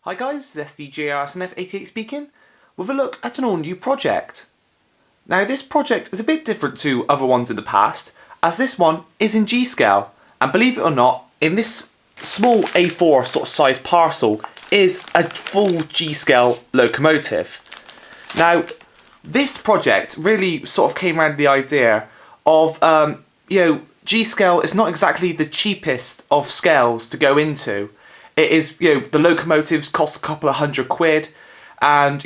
Hi guys, this is SDJRSNF88 speaking, with a look at an all new project. Now this project is a bit different to other ones in the past, as this one is in G scale, and believe it or not, in this small A4 sort of size parcel is a full G scale locomotive. Now this project really sort of came around the idea of, G scale is not exactly the cheapest of scales to go into. It is, the locomotives cost a couple of £100, and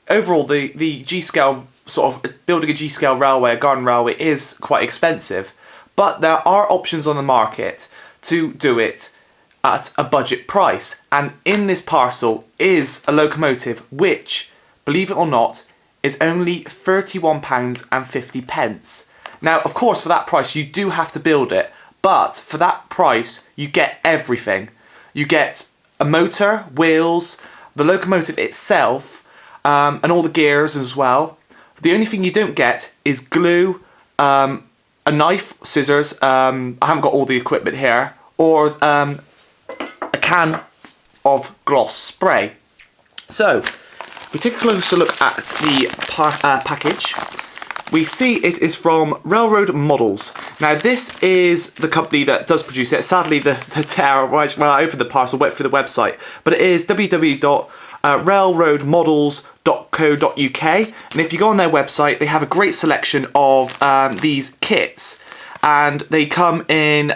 overall the G scale sort of building a G scale railway, a garden railway, is quite expensive. But there are options on the market to do it at a budget price, and in this parcel is a locomotive which, believe it or not, is only £31.50. Now, of course, for that price you do have to build it. But for that price, you get everything. You get a motor, wheels, the locomotive itself, and all the gears as well. The only thing you don't get is glue, a knife, scissors, I haven't got all the equipment here, or a can of gloss spray. So, if we take a closer look at the package, we see it is from Rail-roadmodels. Now this is the company that does produce it. Sadly the tear when I opened the parcel went through the website, but it is www.railroadmodels.co.uk, and if you go on their website they have a great selection of these kits, and they come in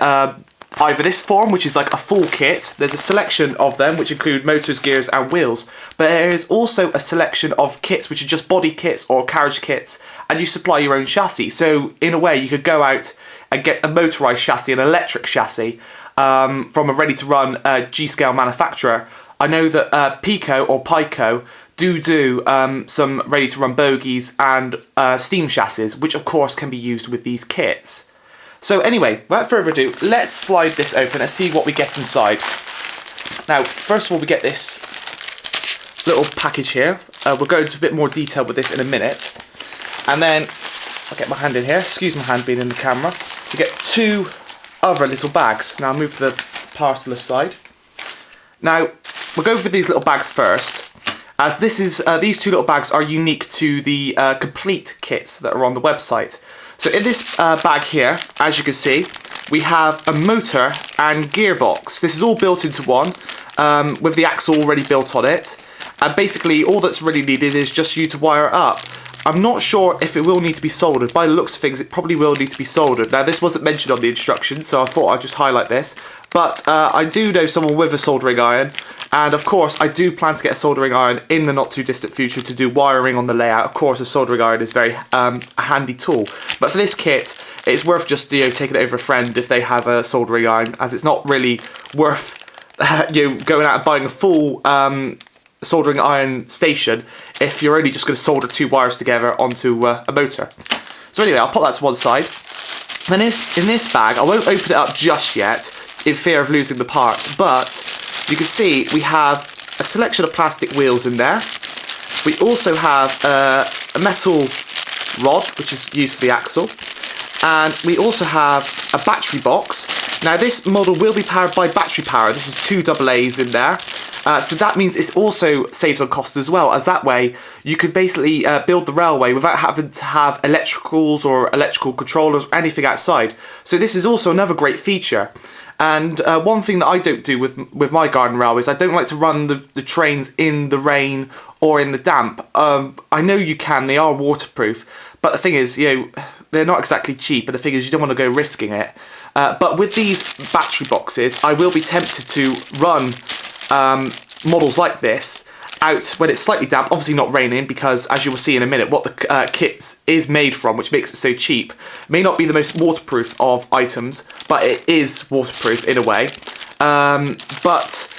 either this form, which is like a full kit. There's a selection of them which include motors, gears and wheels, but there is also a selection of kits which are just body kits or carriage kits, and you supply your own chassis. So in a way you could go out and get a motorised chassis, an electric chassis, from a ready-to-run G scale manufacturer. I know that Pico or Pico do some ready-to-run bogies and steam chassis, which of course can be used with these kits. So anyway, without further ado, let's slide this open and see what we get inside. Now, first of all, we get this little package here. We'll go into a bit more detail with this in a minute. And then, I'll get my hand in here, excuse my hand being in the camera. We get two other little bags. Now I'll move the parcel aside. Now, we'll go for these little bags first, as this is these two little bags are unique to the complete kits that are on the website. So in this bag here, as you can see, we have a motor and gearbox. This is all built into one, with the axle already built on it. And basically all that's really needed is just you to wire it up. I'm not sure if it will need to be soldered. By the looks of things, it probably will need to be soldered. Now this wasn't mentioned on the instructions, so I thought I'd just highlight this. But I do know someone with a soldering iron, and of course I do plan to get a soldering iron in the not too distant future to do wiring on the layout. Of course a soldering iron is very a handy tool, but for this kit it's worth just taking it over a friend if they have a soldering iron, as it's not really worth going out and buying a full soldering iron station if you're only just going to solder two wires together onto a motor. So anyway, I'll put that to one side. Then in this bag, I won't open it up just yet in fear of losing the parts, but you can see we have a selection of plastic wheels in there. We also have a metal rod which is used for the axle, and we also have a battery box. Now this model will be powered by battery power. This is two AA's in there. So that means it also saves on cost as well, as that way you could basically build the railway without having to have electricals or electrical controllers or anything outside. So this is also another great feature. And one thing that I don't do with my garden railways, I don't like to run the trains in the rain or in the damp. I know you can, they are waterproof, but the thing is, they're not exactly cheap, and the thing is you don't want to go risking it. But with these battery boxes, I will be tempted to run models like this out when it's slightly damp, obviously not raining, because as you will see in a minute what the kit is made from, which makes it so cheap. May not be the most waterproof of items, but it is waterproof in a way. But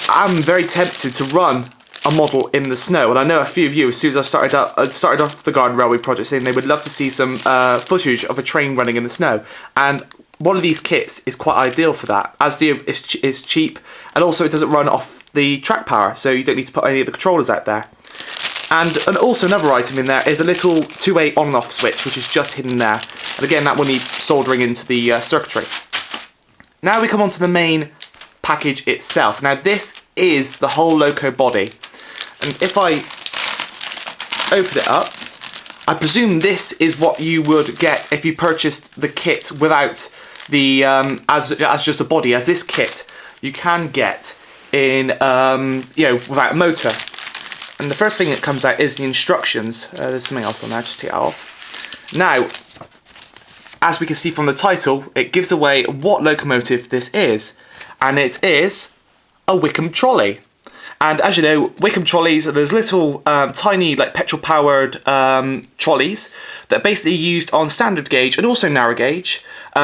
I'm very tempted to run a model in the snow, and I know a few of you, as soon as I started off the garden railway project, saying they would love to see some footage of a train running in the snow, and one of these kits is quite ideal for that, as it's cheap, and also it doesn't run off the track power, so you don't need to put any of the controllers out there. And also another item in there is a little 2-way on and off switch, which is just hidden there, and again that will need soldering into the circuitry. Now we come on to the main package itself. Now this is the whole loco body, and if I open it up, I presume this is what you would get if you purchased the kit without the as just a body. As this kit you can get in you know, without a motor. And the first thing that comes out is the instructions. There's something else on there, just take that off. Now, as we can see from the title, it gives away what locomotive this is, and it is a Wickham Trolley. And as you know, Wickham trolleys are those little tiny, like petrol-powered trolleys that are basically used on standard gauge and also narrow gauge.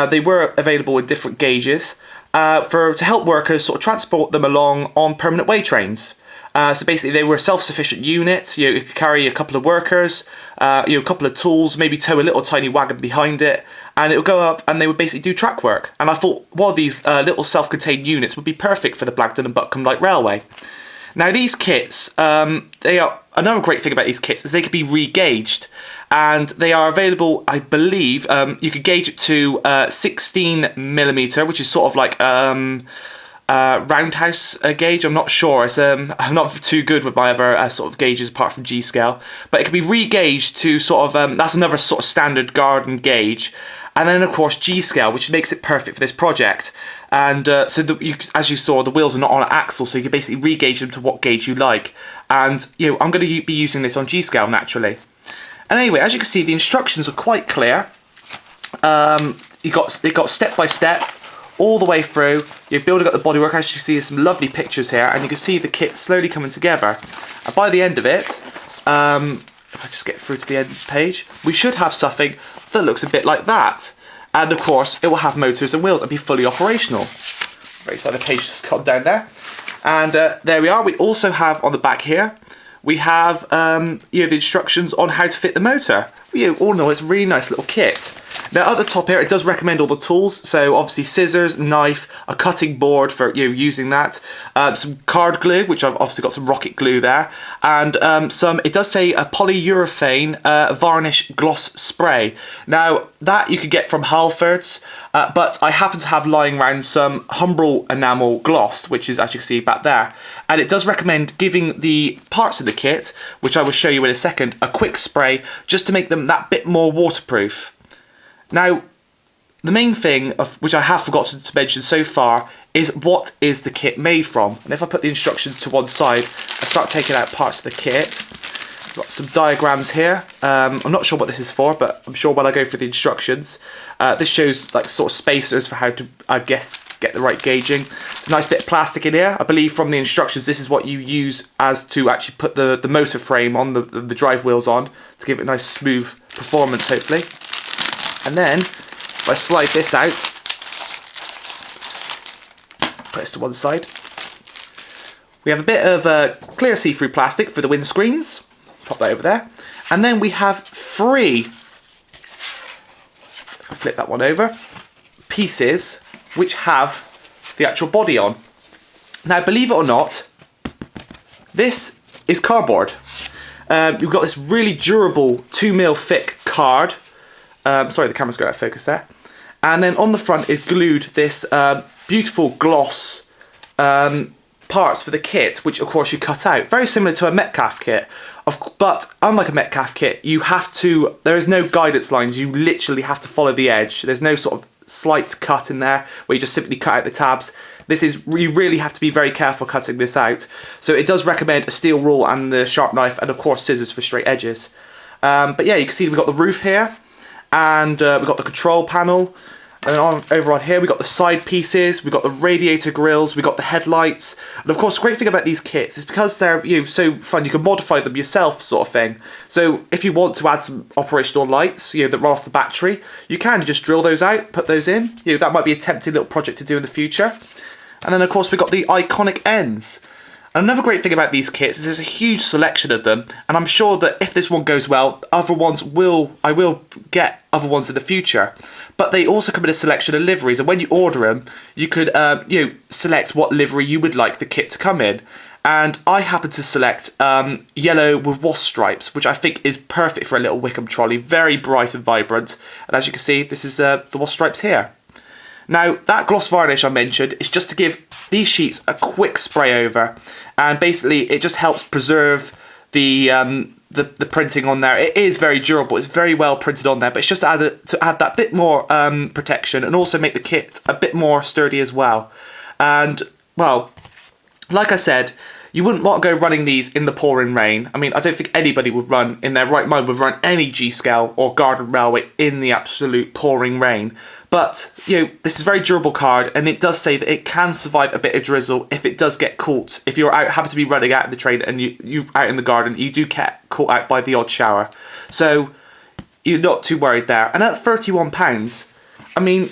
They were available in different gauges to help workers sort of transport them along on permanent way trains. So basically, they were self-sufficient units. You could carry a couple of workers, a couple of tools, maybe tow a little tiny wagon behind it, and it would go up and they would basically do track work. And I thought, well, these little self-contained units would be perfect for the Blagdon and Buckham Light Railway. Now these kits, they are another great thing about these kits is they can be re-gauged, and they are available. I believe you could gauge it to 16mm, which is sort of like roundhouse gauge. I'm not sure. It's I'm not too good with my other sort of gauges apart from G Scale, but it can be re-gauged to sort of that's another sort of standard garden gauge. And then of course G Scale, which makes it perfect for this project. And so as you saw, the wheels are not on an axle, so you can basically re-gauge them to what gauge you like. And I'm going to be using this on G Scale naturally. And anyway, as you can see, the instructions are quite clear. It got step by step all the way through. You're building up the bodywork. As you can see, there's some lovely pictures here, and you can see the kit slowly coming together. And by the end of it, if I just get through to the end of the page, we should have something that looks a bit like that. And of course, it will have motors and wheels and be fully operational. Right side of the page just cut down there. And there we are. We also have on the back here, we have the instructions on how to fit the motor. All in all, it's a really nice little kit. Now at the top here, it does recommend all the tools. So obviously scissors, knife, a cutting board for using that, some card glue, which I've obviously got some rocket glue there, and it does say a polyurethane varnish gloss spray. Now that you could get from Halfords, but I happen to have lying around some Humbrol enamel gloss, which is, as you can see back there, and it does recommend giving the parts of the kit, which I will show you in a second, a quick spray just to make them that bit more waterproof. Now, the main thing, which I have forgotten to mention so far, is what is the kit made from. And if I put the instructions to one side, I start taking out parts of the kit. I've got some diagrams here. I'm not sure what this is for, but I'm sure when I go through the instructions, this shows like sort of spacers for how to, I guess, get the right gauging. There's a nice bit of plastic in here. I believe from the instructions, this is what you use as to actually put the motor frame on, the drive wheels on, to give it a nice smooth performance, hopefully. And then, if I slide this out, put this to one side, we have a bit of clear see-through plastic for the windscreens. Pop that over there. And then we have three, if I flip that one over, pieces which have the actual body on. Now, believe it or not, this is cardboard. You've got this really durable 2mm thick card. Sorry, the camera's going out of focus there. And then on the front is glued this beautiful gloss parts for the kit, which of course you cut out. Very similar to a Metcalfe kit. But unlike a Metcalfe kit, there is no guidance lines. You literally have to follow the edge. There's no sort of slight cut in there where you just simply cut out the tabs. You really have to be very careful cutting this out. So it does recommend a steel rule and the sharp knife, and of course scissors for straight edges. But yeah, you can see we've got the roof here, and we've got the control panel, and then over on here we've got the side pieces, we've got the radiator grills, we've got the headlights, and of course the great thing about these kits is because they're so fun, you can modify them yourself, sort of thing. So if you want to add some operational lights that run off the battery, you can just drill those out, put those in. That might be a tempting little project to do in the future. And then of course we've got the iconic ends. Another great thing about these kits is there's a huge selection of them, and I'm sure that if this one goes well, I will get other ones in the future. But they also come in a selection of liveries, and when you order them, you could select what livery you would like the kit to come in. And I happen to select yellow with wasp stripes, which I think is perfect for a little Wickham trolley, very bright and vibrant. And as you can see, this is the wasp stripes here. Now, that gloss varnish I mentioned is just to give these sheets a quick spray over, and basically it just helps preserve the printing on there. It is very durable, it's very well printed on there, but it's just to add that bit more protection and also make the kit a bit more sturdy as well. And, well, like I said, you wouldn't want to go running these in the pouring rain. I mean, I don't think anybody would run, in their right mind, would run any G-Scale or Garden Railway in the absolute pouring rain. But, you know, this is a very durable card, and it does say that it can survive a bit of drizzle if it does get caught. If you're out, happen to be running out in the train and you're out in the garden, you do get caught out by the odd shower. So, you're not too worried there. And at £31, I mean,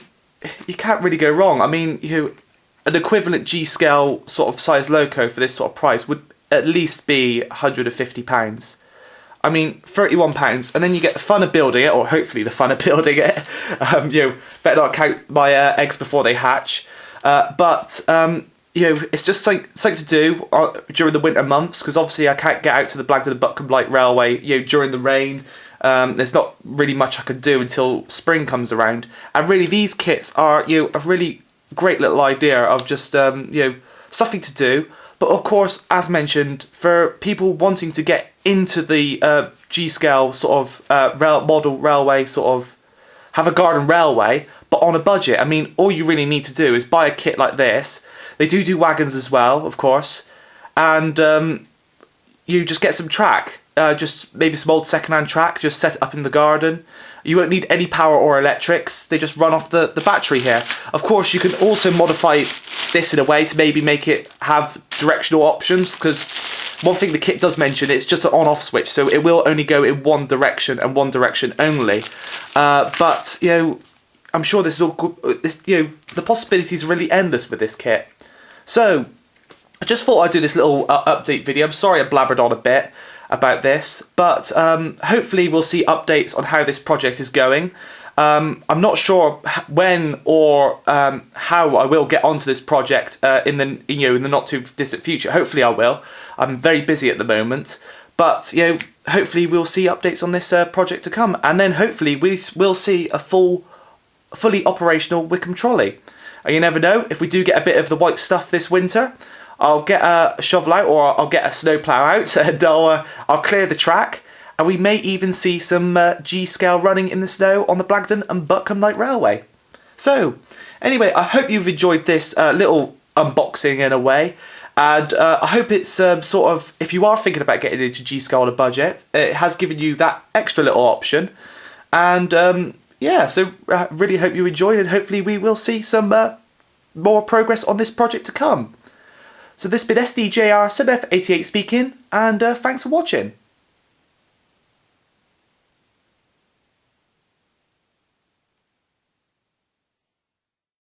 you can't really go wrong. I mean, you know, an equivalent G-Scale sort of size loco for this sort of price would at least be £150. I mean, £31, and then you get the fun of building it, or hopefully the fun of building it. You know, better not count my eggs before they hatch. But you know, it's just something to do during the winter months, because obviously I can't get out to the Blagdon and Buckham Light Railway, you know, during the rain. There's not really much I can do until spring comes around. And really, these kits are, you know, a really great little idea of just you know, something to do. But of course, as mentioned, for people wanting to get into the G-Scale sort of model railway, sort of have a garden railway, but on a budget. I mean, all you really need to do is buy a kit like this. They do wagons as well, of course, and you just get some track, just maybe some old second-hand track, just set it up in the garden. You won't need any power or electrics, they just run off the battery here. Of course, you can also modify this in a way to maybe make it have directional options, because one thing the kit does mention, it's just an on-off switch, so it will only go in one direction and one direction only. But, you know, I'm sure this is all good. You know, the possibilities are really endless with this kit. So, I just thought I'd do this little update video. I'm sorry I blabbered on a bit about this, but hopefully we'll see updates on how this project is going. I'm not sure when or how I will get onto this project in the not too distant future. Hopefully I will. I'm very busy at the moment, but you know, hopefully we'll see updates on this project to come, and then hopefully we will see a fully operational Wickham Trolley. And you never know, if we do get a bit of the white stuff this winter, I'll get a shovel out, or I'll get a snowplow out, and I'll clear the track, and we may even see some G-Scale running in the snow on the Blagdon and Buckham Light Railway. So, anyway, I hope you've enjoyed this little unboxing in a way, and I hope it's sort of, if you are thinking about getting into G-Scale on a budget, it has given you that extra little option. And yeah, so I really hope you enjoyed, and hopefully we will see some more progress on this project to come. So this has been SDJR7F88 speaking, and thanks for watching.